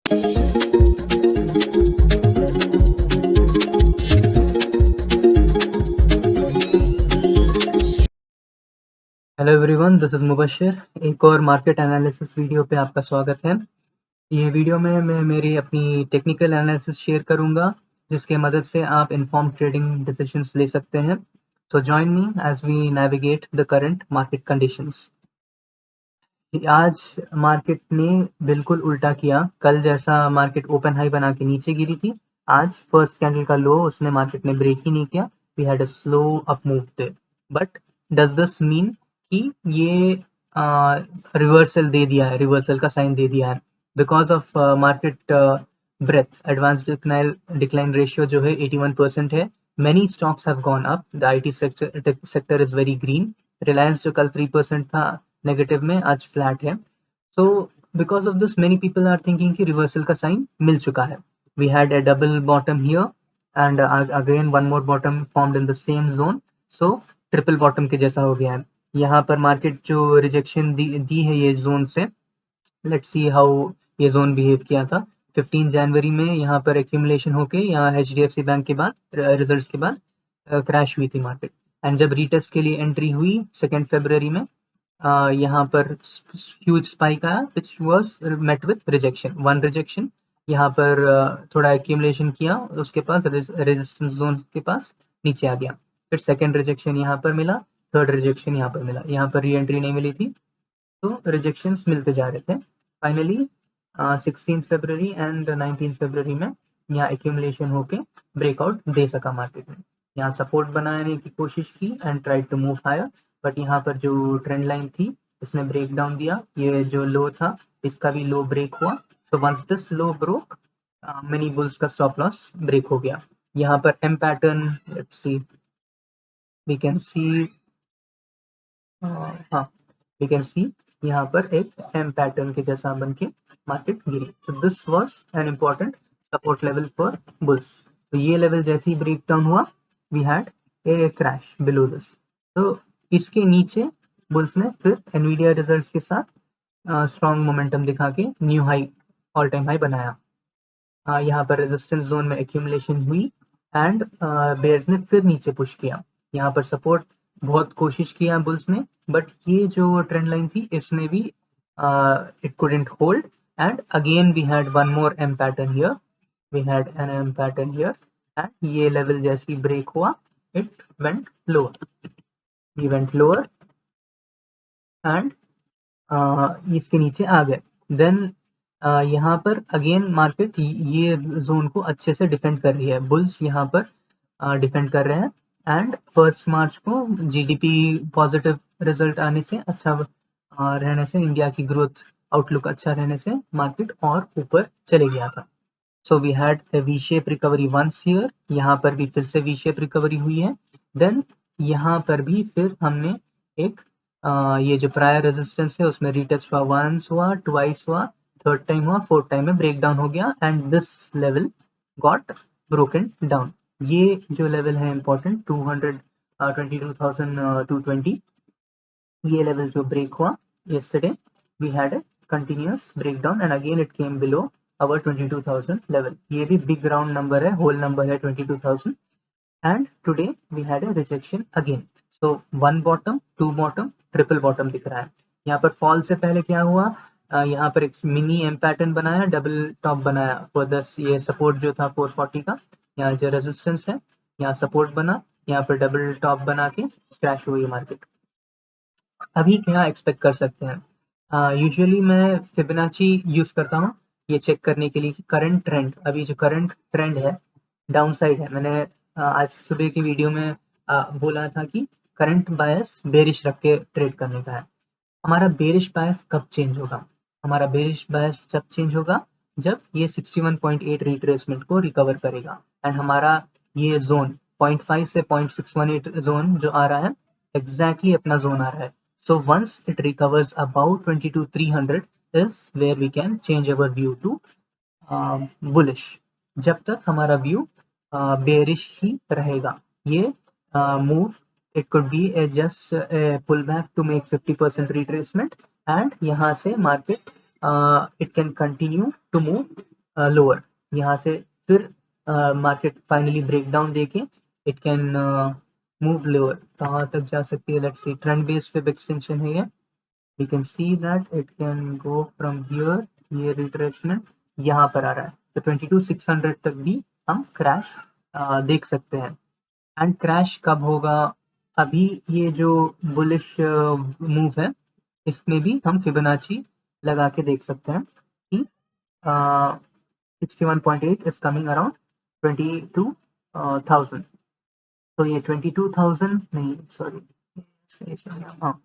Hello everyone, this is Mubashir. एक और market analysis video पे आपका स्वागत है। ये वीडियो में मैं मेरी अपनी टेक्निकल एनालिसिस शेयर करूंगा, जिसके मदद से आप इन्फॉर्म्ड ट्रेडिंग डिसीजंस ले सकते हैं। So join me as we navigate the current market conditions. आज मार्केट ने बिल्कुल उल्टा किया। कल जैसा मार्केट ओपन हाई बना के नीचे गिरी थी, आज फर्स्ट कैंडल का लो उसने मार्केट ने ब्रेक ही नहीं किया। We had a slow up move there. But does this mean कि ये रिवर्सल दे दिया है, रिवर्सल का साइन दे दिया है? Because of market breath, advance decline ratio जो है 81% है। Many stocks have gone up. The IT sector is very green. Reliance जो कल 3% था नेगेटिव में, आज फ्लैट है। So because of this many people are thinking कि रिवर्सल का साइन मिल चुका है। We had a double bottom here and again one more bottom formed in the same zone. So triple bottom के जैसा हो गया है। यहाँ पर मार्केट जो रिजेक्शन दी है ये जोन से, लेट्स सी हाउ ये जोन बिहेव किया था। 15 जनवरी में यहाँ पर एक्यूमुलेशन होके यहाँ HDFC बैंक के बाद रिजल्ट्स के बाद क्रैश हुई थी मार्केट। एंड जब रीटेस्ट के लिए एंट्री हुई 2 फरवरी में, यहाँ पर ह्यूज स्पाइक आया which was met with rejection, one rejection. यहाँ पर थोड़ा एक्यूमुलेशन किया, उसके पास रेजिस्टेंस जोन के पास नीचे आ गया। फिर सेकंड रिजेक्शन यहाँ पर मिला, थर्ड रिजेक्शन यहाँ पर मिला। यहाँ पर री एंट्री नहीं मिली थी, तो रिजेक्शंस मिलते जा रहे थे। फाइनली 16 फरवरी एंड 19 फरवरी में यहाँ एक्यूमुलेशन होके ब्रेकआउट दे सका मार्केट में। यहाँ सपोर्ट बनाने की कोशिश की and try to move higher, but यहाँ पर जो ट्रेंड लाइन थी इसने ब्रेक डाउन दिया। ये जो लो था इसका भी लो ब्रेक हुआ। So once this low broke, mini bulls का स्टॉप लॉस ब्रेक हो गया। यहाँ पर M pattern, let's see, we can see, हाँ, वी कैन सी यहाँ पर एक एम पैटर्न के जैसा बन के मार्केट गिरी। तो this was an important support level for bulls. तो ये लेवल जैसे ही ब्रेक डाउन हुआ, we had a crash below this. तो इसके नीचे बुल्स ने फिर एनवीडिया रिजल्ट्स के साथ स्ट्रॉन्ग मोमेंटम दिखा के new high, all time high बनाया। यहाँ पर रेजिस्टेंस जोन में एक्यूमुलेशन हुई एंड बेयर्स ने फिर नीचे पुश किया। यहाँ पर सपोर्ट बहुत कोशिश किया बुल्स ने, बट ये जो ट्रेंड लाइन थी इसने भी it couldn't hold and again we had one more M pattern here, we had an M pattern here and ये लेवल जैसे ही ब्रेक हुआ it went lower, we went lower and इसके नीचे आ गए। देन यहाँ पर अगेन मार्केट ये जोन को अच्छे से डिफेंड कर रही है। बुल्स यहाँ पर डिफेंड कर रहे हैं एंड 1 मार्च को जीडीपी पॉजिटिव रिजल्ट आने से, अच्छा रहने से, इंडिया की ग्रोथ आउटलुक अच्छा रहने से मार्केट और ऊपर चले गया था। So we had a V shape recovery once here, यहाँ पर भी फिर से वी शेप रिकवरी हुई है। देन यहाँ पर भी फिर हमने एक ये जो प्रायर रेजिस्टेंस है उसमें रीटेस्ट हुआ, वंस हुआ, ट्वाइस हुआ, थर्ड टाइम हुआ, फोर्थ टाइम में ब्रेक डाउन हो गया and this level got broken down. ये जो लेवल है इंपॉर्टेंट 22,220, ये लेवल जो ब्रेक हुआ yesterday, we had a continuous breakdown and again it came below our 22,000 level. ये भी big round number है, whole number है 22,000 and today we had a rejection again. So one bottom, two bottom, triple bottom दिख रहा है। यहाँ पर fall से पहले क्या हुआ, यहाँ पर एक मिनी एम पैटर्न बनाया, डबल टॉप बनाया फॉर दस, ये सपोर्ट जो था 440 का, यहाँ जो रेजिस्टेंस है यहाँ सपोर्ट बना, यहाँ पर डबल टॉप बना के क्रैश हुई मार्केट। अभी क्या एक्सपेक्ट कर सकते हैं? यूजुअली मैं फिबोनाची यूज करता हूँ ये चेक करने के लिए कि करंट ट्रेंड, अभी जो करंट ट्रेंड है डाउन साइड है। मैंने आज सुबह की वीडियो में बोला था कि करंट बायस बेरिश रख के ट्रेड करने का है। हमारा बेरिश बायस कब चेंज होगा? हमारा बेरिश बायस जब चेंज होगा जब ये 61.8 रिट्रेसमेंट को रिकवर करेगा एंड हमारा ये जोन 0.5 से 0.618 जोन जो आ रहा है एग्जैक्टली अपना जोन आ रहा है। So once it recovers about 22,300 is where we can change our view to bullish. जब तक हमारा व्यू bearish ही रहेगा, ये move it could be a just a pullback to make 50% retracement and यहाँ से market it can continue to move lower. यहाँ से फिर मार्केट फाइनली ब्रेकडाउन देके इट कैन मूव लोअर। कहाँ तक जा सकती है, let's see. Trend based fib extension है ये। We can see that it can go from here, ये रिट्रेसमेंट यहाँ पर आ रहा है, तो 22,600 तक भी हम क्रैश देख सकते हैं। एंड क्रैश कब होगा? अभी ये जो बुलिश मूव है इसमें भी हम फिबोनाची लगा के देख सकते हैं कि 61.8 is coming around 22,000। तो ये 22,000 नहीं, सॉरी, हाँ,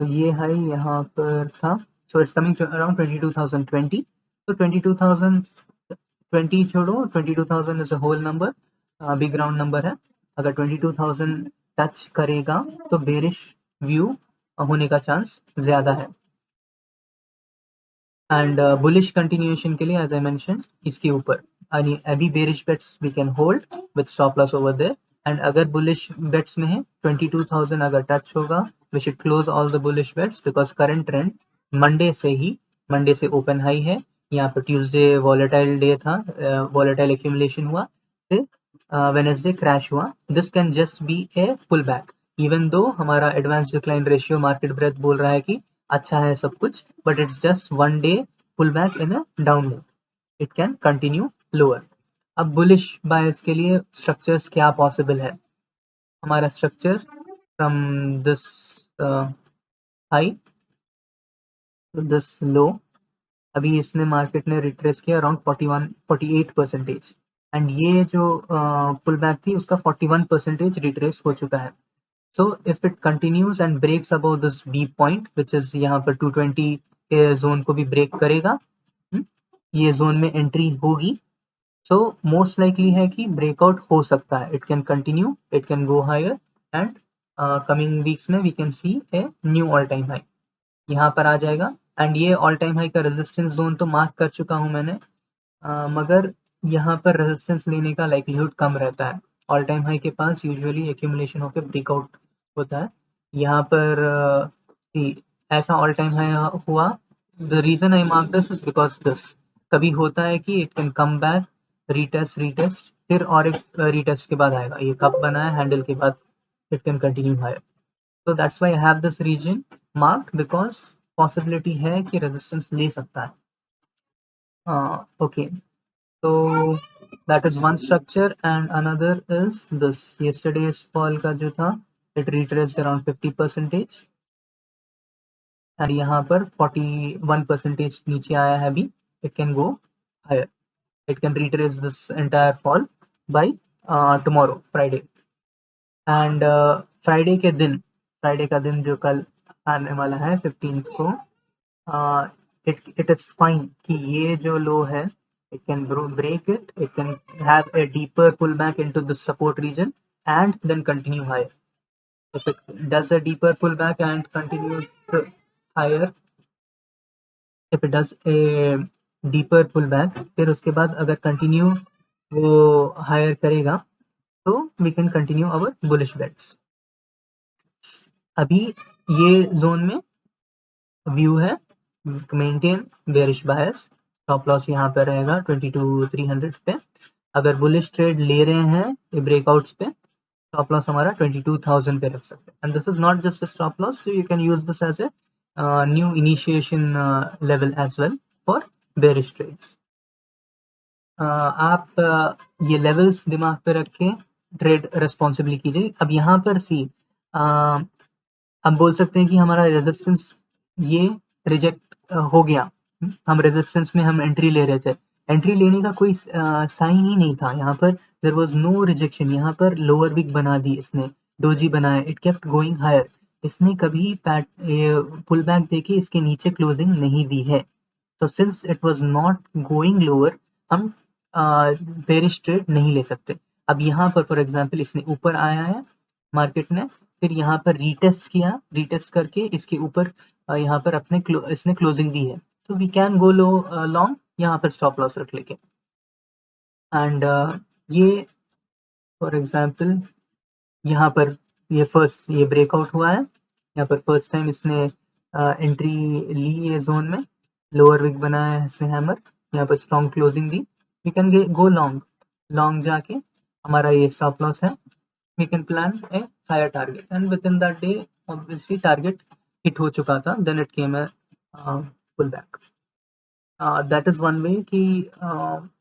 तो ये है यहाँ पर था। So it's coming around 22,020। तो 22,020 छोड़ो, 22,000 is a whole number, big round number है। अगर 22,000 टच करेगा तो बेरिश व्यू होने का चांस ज्यादा है। एंड बुलिश कंटिन्यूएशन के लिए एज आई मेंशन इसके ऊपर अभी bearish bets we can hold with stop loss over there. And अगर बुलिश बेट्स में है 22,000 अगर टच होगा, we should close all the bullish bets because current trend Monday से ओपन हाई है। यहाँ पर ट्यूसडे वॉलेटाइल डे था, वॉलेटाइल एक्यूमुलेशन हुआ, फिर वेनेसडे क्रैश हुआ। This can just be a pull back, even though हमारा advance decline ratio market breadth बोल रहा है कि अच्छा है सब कुछ, but it's just one day pullback in a down move. It can continue lower. अब बुलिश बायर्स के लिए स्ट्रक्चर्स क्या पॉसिबल है? हमारा structure from this high to this low, अभी इसने मार्केट ने रिट्रेस किया अराउंड 48%। एंड ये जो पुल बैक थी उसका 41% रिट्रेस हो चुका है। So if it continues and breaks above this B point, which is यहाँ पर 220 के जोन को भी ब्रेक करेगा, ये जोन में एंट्री होगी, so most likely है कि ब्रेकआउट हो सकता है। It can continue, it can go higher and coming weeks में we can see a new all time high यहाँ पर आ जाएगा। एंड ये ऑल टाइम हाई का रेजिस्टेंस जोन तो मार्क कर चुका हूँ मैंने, मगर यहाँ पर रेजिस्टेंस लेने का लाइक्लीहुड कम रहता है। ऑल टाइम हाई के पास यूजुअली एक्यूमुलेशन होकर ब्रेकआउट होता है। यहाँ पर ऐसा ऑल टाइम हाई हुआ। The reason I mark this is because this कभी होता है कि it can come back, retest फिर और एक रीटेस्ट के बाद आएगा। ये कब बना है हैंडल के बाद, it can continue higher. So that's why I have this region marked because possibility है कि resistance ले सकता है। Okay, so that is one structure and another is this yesterday's fall का जो था, it retraced around 50% and यहाँ पर 41% नीचे आया है अभी। It can go higher, it can retrace this entire fall by tomorrow Friday। And Friday का दिन जो कल आने वाला है 15th को, इट इज फाइन कि ये जो लो है it can break it, it can have a deeper pull back into the support region and then continue higher. if it does a deeper pullback and continues higher, if it does a deeper pullback फिर उसके बाद अगर continue वो higher करेगा तो we can continue our bullish bets. अभी ये zone में व्यू है maintain bearish bias, stop loss यहाँ पे रहेगा 22,300 पे। अगर बुलिश ट्रेड ले रहे हैं ये ब्रेकआउट्स पे, स्टॉप लॉस हमारा 22,000 पे रख सकते हैं। And this is not just a stop loss, so you can use this as a new initiation level as well for bearish trades। आप ये लेवल्स दिमाग पे रख के ट्रेड रेस्पॉन्सिबली कीजिए। अब यहाँ पर सी हम बोल सकते हैं कि हमारा रेजिस्टेंस ये रिजेक्ट हो गया, हम रेजिस्टेंस में हम एंट्री ले रहे थे, एंट्री लेने का कोई साइन ही नहीं था। यहाँ पर देयर वाज नो रिजेक्शन, यहाँ पर लोअर विक बना दी इसने, डोजी बनाया, इट केप्ट गोइंग हायर। इसने कभी पुल बैक देके इसके नीचे क्लोजिंग नहीं दी है। तो since it was not going lower, हम बेरिश ट्रेड नहीं ले सकते। अब यहाँ पर फॉर एग्जांपल इसने ऊपर आया है मार्केट ने, फिर यहाँ पर रीटेस्ट किया, रीटेस्ट करके इसके ऊपर यहाँ पर अपने इसने क्लोजिंग दी है, तो we can go low long यहाँ पर स्टॉप लॉस रख लेके। एंड ये फॉर एग्जांपल यहाँ पर ये ब्रेकआउट हुआ है, यहाँ पर फर्स्ट टाइम इसने एंट्री ली है जोन में, लोअर विक बनाया है इसने हैमर, यहाँ पर स्ट्रॉन्ग क्लोजिंग दी, वी कैन गो लॉन्ग जाके हमारा ये स्टॉप लॉस है, we can plan a higher target and with in that day obviously target hit हो चुका था, then it came a pull back. That is one way कि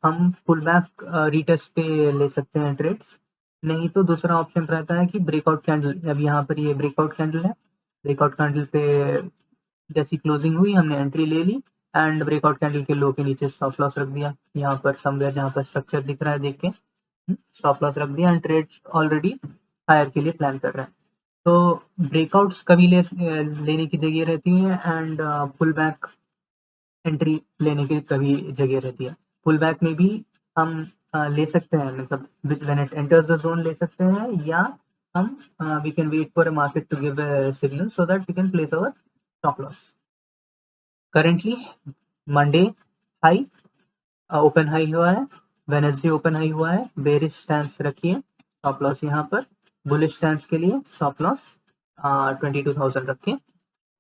हम पुल बैक रीटेस्ट पे ले सकते हैं ट्रेड्स। नहीं तो दूसरा ऑप्शन रहता है कि ब्रेकआउट कैंडल, अब यहाँ पर ये ब्रेकआउट कैंडल है, ब्रेकआउट कैंडल पे जैसी क्लोजिंग हुई हमने एंट्री ले ली एंड ब्रेकआउट कैंडल के लो के नीचे स्टॉप लॉस रख दिया, यहाँ पर समवेयर जहाँ पर स्ट्रक्चर दिख रहा है देख के स्टॉप लॉस रख दिया एंड ट्रेड ऑलरेडी हायर के लिए प्लान कर रहे हैं। तो ब्रेकआउट्स कभी लेने की जगह रहती है एंड पुल बैक एंट्री लेने की कभी जगह रहती है। पुल बैक में भी हम ले सकते हैं, मतलब when it enters the zone ले सकते हैं, या हम we can wait for a market to give a signal so that we can place our stop loss. Currently Monday high open high हुआ है, वेडनेसडे ओपन हाई हुआ है, bearish stance रखिए, स्टॉप लॉस यहाँ पर, बुलिश स्टैंस के लिए stop loss 22,000 रखें,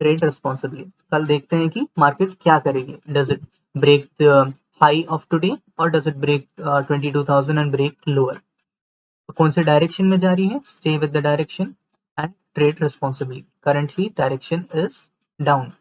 ट्रेड रिस्पॉन्सिबली। कल देखते हैं कि मार्केट क्या करेगी, does it break the high of today और does it break 22,000 and break lower, कौन से डायरेक्शन में जा रही है, stay with the direction and trade responsibly. Currently direction is down.